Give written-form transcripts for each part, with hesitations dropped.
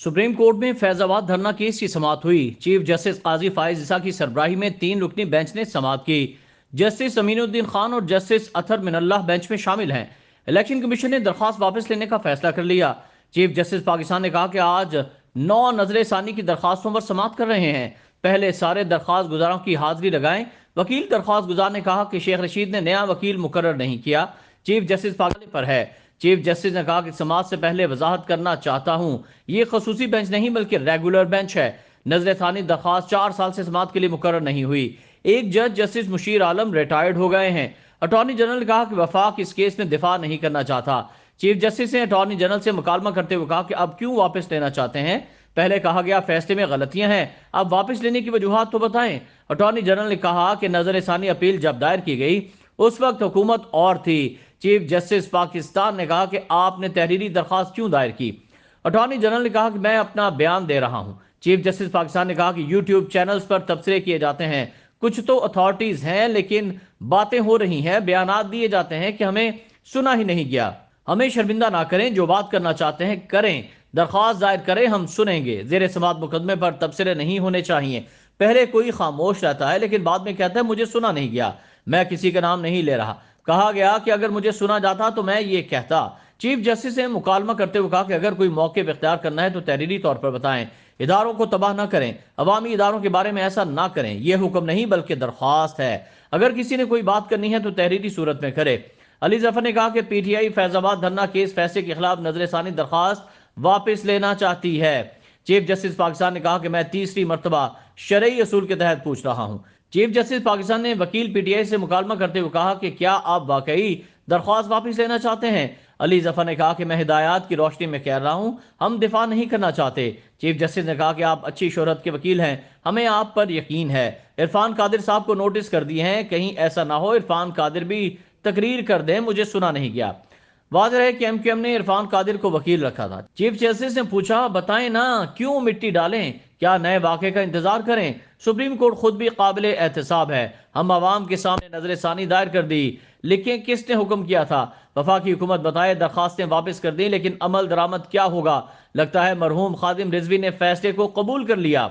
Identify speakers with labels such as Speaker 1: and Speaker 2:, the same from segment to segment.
Speaker 1: Supreme court में फैजाबाद धरना case की समाअत हुई। चीफ जस्टिस काजी फाइज ईसा की सरबराही में 3 रुकनी बेंच ने समाअत की। जस्टिस अमीनुद्दीन खान और जस्टिस अतर मिनल्लाह बेंच में शामिल हैं। इलेक्शन कमीशन ने दरख्वास्त वापस लेने का फैसला कर लिया। चीफ जस्टिस पाकिस्तान ने कहा कि आज 9 नजर सानी की दरख्वास्तों पर समाअत कर रहे हैं। पहले सारे दरख्वास्त गुजारों की हाजिरी लगाएं। वकील दरख्वास्त गुजार ने कहा कि शेख रशीद ने नया वकील मुकर्रर नहीं किया। चीफ जस्टिस पाकिस्तान पर है। चीफ जस्टिस ने कहा कि समाज से पहले वजाहत करना चाहता हूं, ये खसूसी बेंच नहीं बल्कि रेगुलर बेंच है। नजर थानी दरख्वास्त 4 साल से समाअत के लिए मुकर्रर नहीं हुई। एक जज जस्टिस मुशीर आलम रिटायर्ड हो गए हैं। अटॉर्नी जनरल ने कहा कि वफाक इस केस में दिफा नहीं करना चाहता। चीफ जस्टिस ने अटॉर्नी जनरल से मुकालमा करते हुए कहा कि अब क्यों वापस लेना चाहते हैं। पहले कहा गया फैसले में गलतियां हैं, अब वापस लेने की वजूहात तो बताएं। अटॉर्नी जनरल ने कहा कि नजर सानी अपील जब दायर की गई उस वक्त हुकूमत और थी। चीफ जस्टिस पाकिस्तान ने कहा कि आपने तहरीरी दरख्वास्त क्यों दायर की। अटॉर्नी जनरल ने कहा कि मैं अपना बयान दे रहा हूं। चीफ जस्टिस पाकिस्तान ने कहा कि यूट्यूब चैनल्स पर तबसरे किए जाते हैं, कुछ तो अथॉरिटीज हैं लेकिन बातें हो रही हैं, बयानात दिए जाते हैं कि हमें सुना ही नहीं गया। हमें शर्मिंदा ना करें, जो बात करना चाहते हैं करें, दरख्वास्त दायर करें, हम सुनेंगे। जेर समाअत मुकदमे पर तबसरे नहीं होने चाहिए। पहले कोई खामोश रहता है लेकिन बाद में कहता है मुझे सुना नहीं गया। मैं किसी का नाम नहीं ले रहा। कहा गया कि अगर मुझे सुना जाता तो मैं ये कहता। चीफ जस्टिस ने मुकालमा करते हुए कहा कि अगर कोई मौके पर इख्तियार करना है तो तहरीरी तौर पर बताएं, इदारों को तबाह ना करें, अवामी इदारों के बारे में ऐसा ना करें। यह हुक्म नहीं बल्कि दरख्वास्त है। अगर किसी ने कोई बात करनी है तो तहरीरी सूरत में करे। अली जफर ने कहा कि पीटीआई फैजाबाद धरना केस फैसले के खिलाफ नजरसानी दरख्वास्त वापस लेना चाहती है। चीफ जस्टिस पाकिस्तान ने कहा कि मैं तीसरी मरतबा शरई असूल के तहत पूछ रहा हूं। चीफ जस्टिस पाकिस्तान ने वकील पीटीआई से मुकालमा करते हुए कहा कि क्या आप वाकई दरख्वास्त वापस लेना चाहते हैं। अली जफर ने कहा कि मैं हिदायत की रोशनी में कह रहा हूं, हम दिफा नहीं करना चाहते। चीफ जस्टिस ने कहा कि आप अच्छी शोहरत के वकील हैं, हमें आप पर यकीन है। इरफान कादिर साहब को नोटिस कर दिए हैं, कहीं ऐसा ना हो इरफान कादिर भी तकरीर कर दें मुझे सुना नहीं गया। वाज़ेह है कि एमक्यूएम ने इरफान कादिर को वकील रखा था। चीफ जस्टिस ने पूछा बताएं ना, क्यों मिट्टी डालें, क्या नए वाक़े का इंतजार करें। सुप्रीम कोर्ट खुद भी काबिल एहतसाब है। हम आवाम के सामने नजर सानी दायर कर दी, लेकिन किसने हुक्म किया था। वफाकी हुकूमत बताए दरखास्तें वापस कर दी लेकिन अमल दरामद क्या होगा। लगता है मरहूम खादिम रिजवी ने फैसले को कबूल कर लिया।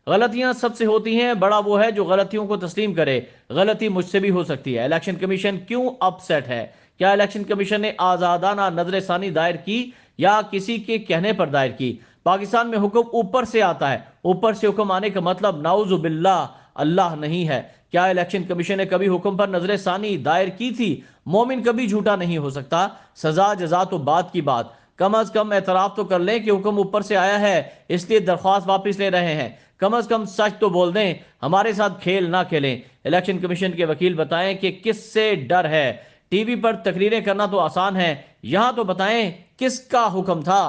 Speaker 1: गलतियां सबसे होती हैं, बड़ा वो है जो गलतियों को तस्लीम करे। गलती मुझसे भी हो सकती है। इलेक्शन कमीशन क्यों अपसेट है। क्या इलेक्शन कमीशन ने आज़ादाना नजर सानी दायर की या किसी के कहने पर दायर की। पाकिस्तान में हुक्म ऊपर से आता है, ऊपर से हुक्म आने का मतलब नाउजुबिल्लाह अल्लाह नहीं है। क्या इलेक्शन कमीशन ने कभी हुक्म पर नजर सानी दायर की थी। मोमिन कभी झूठा नहीं हो सकता। सजा जजा तो बात की बात, कम अज कम एतराफ तो कर लें कि हुक्म ऊपर से आया है, इसलिए दरख्वास्त वापस ले रहे हैं। कम अज कम सच तो बोल दें, हमारे साथ खेल ना खेलें। इलेक्शन कमीशन के वकील बताएं कि किससे डर है। टीवी पर तकरीरें करना तो आसान है, यहां तो बताएं किसका हुक्म था।